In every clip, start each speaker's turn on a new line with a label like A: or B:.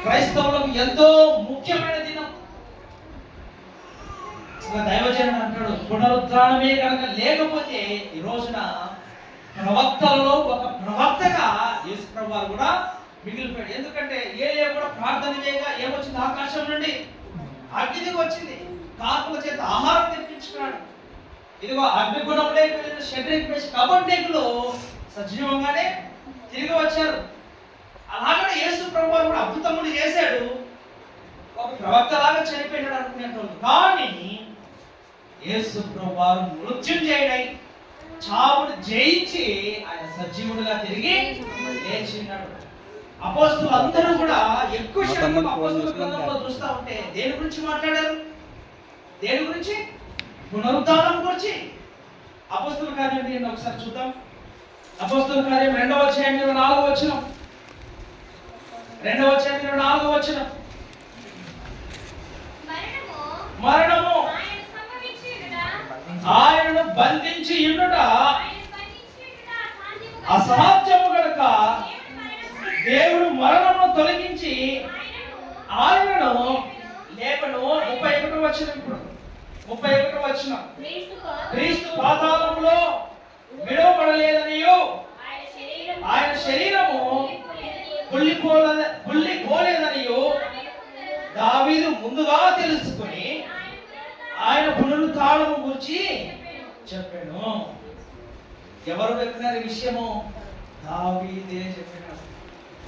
A: క్రైస్తవులకు ఎంతో ముఖ్యమైన దినం. ఒక దైవజనుడు అంటాడు, పునరుద్ధానమే కనుక లేకపోతే ఈ రోజున ప్రవక్తలలో ఒక ప్రవక్తగా యేసు ప్రభు వారు కూడా మిగిలిపోయాడు. ఎందుకంటే ఏలియా కూడా ప్రార్థన చేయగా ఏమొచ్చింది? ఆకాశం నుండి అగ్ని దిగి వచ్చింది, కాకుల చేత ఆహారం తెప్పించుకున్నాడు. ఇదిగో అగ్నిగుణంలోకి వెళ్ళిన షడ్రక్ మేషక్ అబేద్నెగోలు సజీవంగానే తిరిగి వచ్చారు. అలాగనే యేసు ప్రభు వారు కూడా అద్భుతములు చేశాడు. ఒక ప్రవక్తలాగా చనిపోయినాడు అనుకునేటోళ్ళు, కానీ యేసు ప్రభు వారు మృత్యుంజయుడై చావును జయించి ఆయన సజీవుడిగా తిరిగి లేచినాడు. అపోస్తలులు అందరూ కూడా ఎక్కువ శాతం అపోస్తలుల గ్రంథంలో చూస్తా ఉంటే దేని గురించి మాట్లాడారు? దేని గురించి? పునరుద్ధానం గురించి. అపోస్తలుల కార్యం ఒకసారి చూద్దాం. అపోస్తలుల కార్యం 2వ అధ్యాయం 4వ వచనం. 2వ అధ్యాయం 4వ వచనం. మరణము ఆయనను బంధించి ఉండుట అసాధ్యము గనుక దేవుడు మరణమును తొలగించి ఆయనను లేపను. 31వ వచనం. ఇప్పుడు 31వ వచనం. క్రీస్తు పాతాళములో విడవబడలేదనియు ఆయన శరీరము కుళ్ళిపోలేదనియు దావీదు ముందుగా తెలుసుకుని ఆయన పునరుత్థానము గురించి చెప్పాను. ఎవరు చెప్పినారు ఈ విషయము? దావీదే చెప్పినాడు.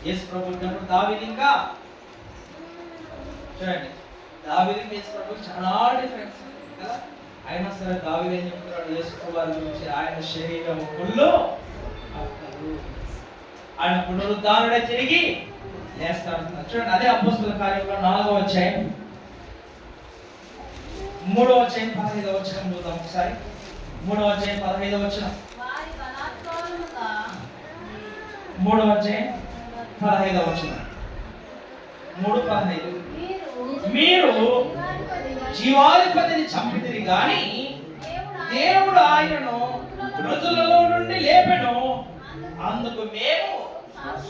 A: యేసు ప్రభు ఉన్నప్పుడు దావీదు ఇంకా చూడండి, దావీదు యేసు ప్రభు చాలా డిఫరెన్స్ కదా. అయినా సరే దావీదు ఏం చెప్తున్నాడు యేసు ప్రభు గురించి? ఆయన శరీరము కుళ్ళు, ఆయన పునరుద్ధానుడే తిరిగి లేస్తాడు. చూడండి, అదే అపోస్తలుల కార్యంలో 4వ అధ్యాయం 3వ అధ్యాయం 15వ వచనం చూద్దాం ఒకసారి. 3వ అధ్యాయం 15వ వచనం. 3వ అధ్యాయం 15వ వచనం. 3:15. మీరు జీవాధిపతిని చంపితిరి గాని దేవుడు ఆయనను మృతులలో నుండి లేపెను, అందుకు మేము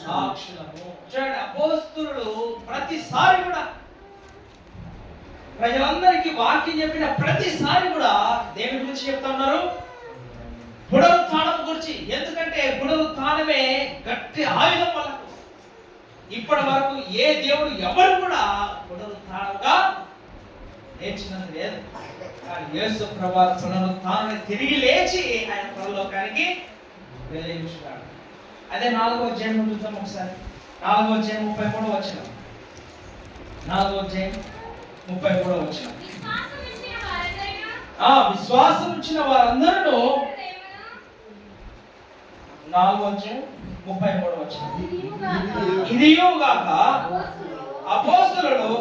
A: సాక్షులము. చూడండి, అపోస్తలులు ప్రతిసారి కూడా ప్రజలందరికీ వాక్యం చెప్పిన ప్రతిసారి కూడా దేని గురించి చెప్తా ఉన్నారు? పునరుత్థానం గురించి. ఎందుకంటే పునరుత్థానమే గట్టి ఆయుధం వాళ్ళకు. ఇప్పటి వరకు ఏ దేవుడు ఎవరు కూడా పునరుత్థానంగా లేచినది లేదు. కానీ యేసు ప్రభువు పునరుత్థానాన్ని తిరిగి లేచి ఆయన పరలోకానికి వెళ్ళించున్నాడు. అదే 4వ అధ్యాయం చూద్దాం ఒకసారి. 4వ అధ్యాయం 33వ వచనం. 4వ అధ్యాయం 33వ వచనం. విశ్వాసం ఉంచిన వారందరూ 4వ అధ్యాయం 33వ వచనం. ఇదియుగాక అపోస్తలులు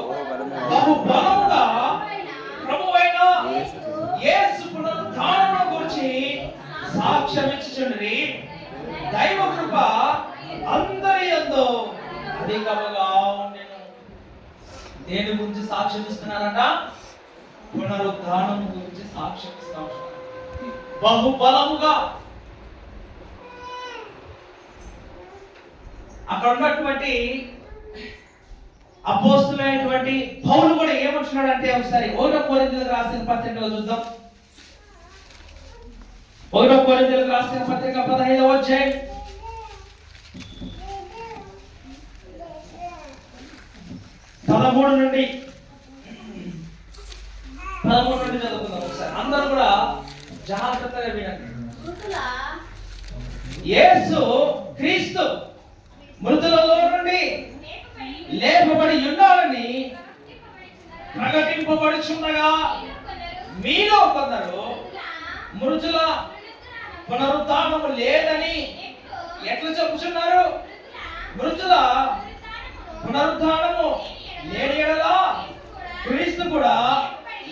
A: బహు బలముగా ప్రభువైన యేసు పునరుత్థానమును గురించి సాక్ష్యం ఇచ్చుచుండిరి. దైవ కృప అందరి యందు అధికముగా ఉండెను. దేని గురించి సాక్ష్యం ఇస్తున్నారట? పునరుద్ధానం గురించి సాక్ష్యం ఇస్తాం. బహుబలముగా. అక్కడ ఉన్నటువంటి అపోస్తలుడైనటువంటి పౌలు కూడా ఏమంటున్నాడంటే ఒకసారి 1 కొరింథీయులకు రాసిన పత్రికలో చూద్దాం. 1 కొరింథీయులకు రాసిన పత్రిక 15వ అధ్యాయం 13 నుండి చదువుకుందాం ఒకసారి. అందరూ కూడా జాగ్రత్తగా వినండి. యేసు క్రీస్తు మృతులలో నుండి లేపబడి ఉన్నాడని ప్రకటింపబడుచుండగా మీలో కొందరు మృతుల పునరుత్థానము లేదని ఎట్లా చెప్పుచున్నారు? మృతుల పునరుత్థానము లేని యెడల క్రీస్తు కూడా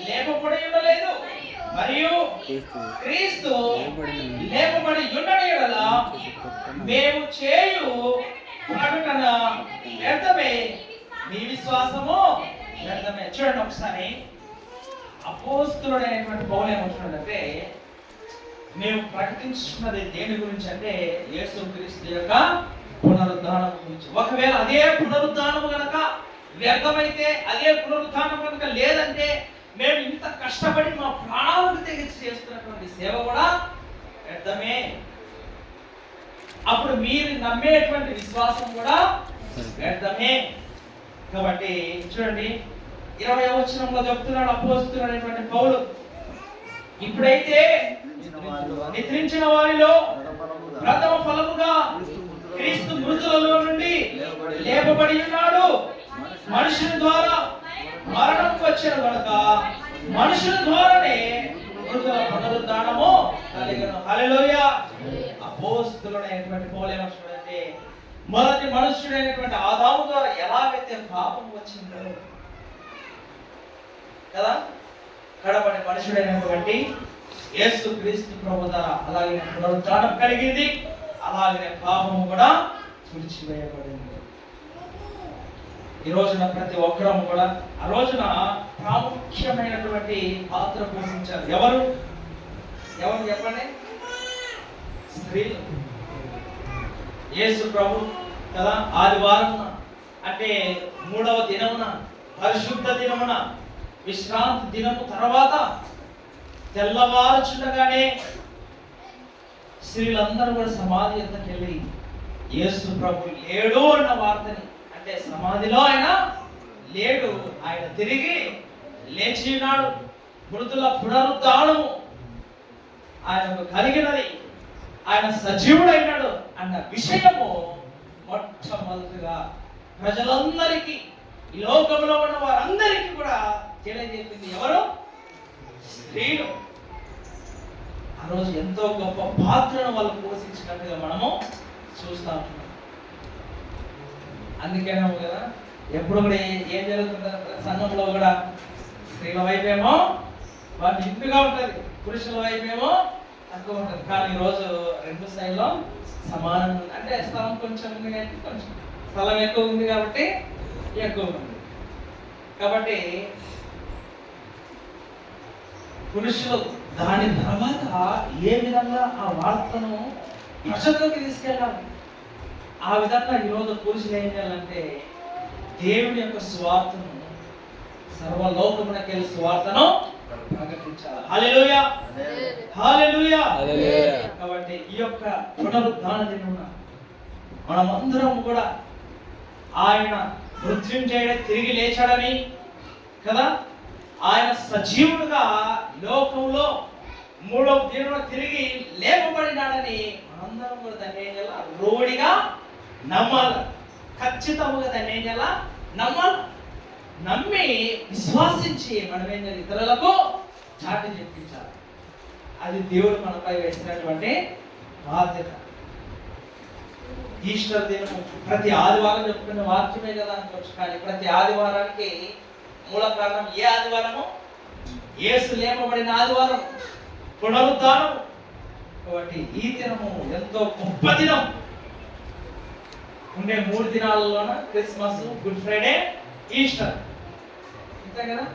A: లేపబడి ఉండలేదు, మరియు క్రీస్తు లేపబడి ఉండని యెడల మేము చేయు ప్రకటన వ్యర్థమే, మీ విశ్వాసము వ్యర్థమే. చూడండి ఒకసారి, అపోస్తలుడైనటువంటి పౌలు ఏమంటున్నాడంటే, మేము ప్రకటించుకున్నది దేని గురించి అంటే యేసు క్రీస్తు యొక్క పునరుద్ధానం గురించి. ఒకవేళ అదే పునరుద్ధానము గనక వ్యర్థమైతే, అదే పునరుత్థానం కనుక లేదంటే, మేము ఇంత కష్టపడి మా ప్రాణాలకు తెగించి చేస్తున్నటువంటి సేవ కూడా వ్యర్థమే. అప్పుడు మీరు నమ్మేటువంటి విశ్వాసం కూడా వ్యర్థమే. కాబట్టి చూడండి 20వ వచనంలో చెప్తున్నాడు అపోస్తలుడైనటువంటి పౌలు, ఇప్పుడైతే నిద్రించిన వారిలో ప్రథమ ఫలముగా క్రీస్తు మృతులలో నుండి లేపబడి ఉన్నాడు. మనుషుని ద్వారా మరణం వచ్చిన కనుక మనుషుల ద్వారానే మృతుల పునరుద్ధానము కలిగను. హల్లెలూయా. అపోస్తలుడైనటువంటి పౌలు ఏమంటున్నాడంటే, మొదటి మనుష్యుడైనటువంటి ఆదాము ద్వారా ఎలాగైతే పాపం వచ్చిందో కదా, కడపడి మనుషుడైనటువంటి యేసు క్రీస్తు ప్రభు ద్వారా అలాగే పునరుద్ధానం కలిగింది, అలాగే పాపము కూడా తుడిచివేయబడింది. ఈ రోజున ప్రతి ఒక్కరము కూడా ఆ రోజున ప్రాముఖ్యమైనటువంటి పాత్ర పోషించారు. ఎవరు చెప్పండి? స్త్రీలు. యేసు ప్రభు కదా ఆదివారం అంటే 3వ దినమున, పరిశుద్ధ దినమున, విశ్రాంతి దినము తర్వాత తెల్లవారుచుండగానే స్త్రీలందరూ కూడా సమాధి యొద్దకు వెళ్ళి యేసు ప్రభు లేడు అన్న వార్తని, అంటే సమాధిలో ఆయన లేడు, ఆయన తిరిగి లేచి ఉన్నాడు, మృతుల పునరుద్ధానము ఆయనకు కలిగినది, ఆయన సజీవుడైనాడు అన్న విషయము మొట్టమొదటిగా ప్రజలందరికీ, ఈ లోకంలో ఉన్న వారందరికీ కూడా తెలియజేసింది ఎవరు? స్త్రీలు. ఆ రోజు ఎంతో గొప్ప పాత్రను వాళ్ళు పోషించినట్టుగా మనము చూస్తా ఉంటున్నాం. అందుకేనేమో కదా ఎప్పుడు కూడా ఏం జరుగుతుంటారు సంఘంలో కూడా, స్త్రీల వైపేమో వాళ్ళు ఇంపుగా ఉంటుంది, పురుషుల వైపేమో తక్కువ ఉంటుంది. కానీ ఈరోజు రెండు సైడ్లో సమానంగా ఉంది. అంటే స్థలం కొంచెం ఉంది కాబట్టి కొంచెం స్థలం ఎక్కువ ఉంది కాబట్టి ఎక్కువ ఉంది. కాబట్టి పురుషులు దాని తర్వాత ఏ విధంగా ఆ వార్తను ప్రజల్లోకి తీసుకెళ్ళాలి, ఆ విధంగా ఈరోజు పురుషులు ఏం చేయాలంటే దేవుని యొక్క స్వార్థను, సర్వలోకమునకెళ్ళి స్వార్థను ప్రకటించాలి. హల్లెలూయా, హల్లెలూయా. కాబట్టి ఈ యొక్క పునరుద్ధాన దినమున మనమందరం కూడా ఆయన మృత్యుంజయుడై తిరిగి లేచాడని కదా, ఆయన సజీవుడుగా లోకంలో 3వ దినమున తిరిగి లేపబడినాడని మనందరం కూడా దాన్ని ఏం చేయాలి? రోడిగా నమ్మాలి, ఖచ్చితంగా దాన్ని ఏం చేయాలి? నమ్మాలి. నమ్మి విశ్వాసించి మనం ఏం చేయాలి? ఇతరులకు చాటి చెప్పించాలి. అది దేవుడు మనపై వేసినటువంటి బాధ్యత. ఈస్టర్ దినము ప్రతి ఆదివారం చెప్పుకునే వాక్యమే కదా అనుకోవచ్చు, కానీ ప్రతి ఆదివారానికి మూల కారణం ఏ ఆదివారము? యేసు లేపబడిన ఆదివారం, పునరుద్ధానం. కాబట్టి ఈ దినము ఎంతో గొప్ప దినం. ఉండే 3 దినాలలోన క్రిస్మస్, గుడ్ ఫ్రైడే, ఈస్టర్, అంతే కదా.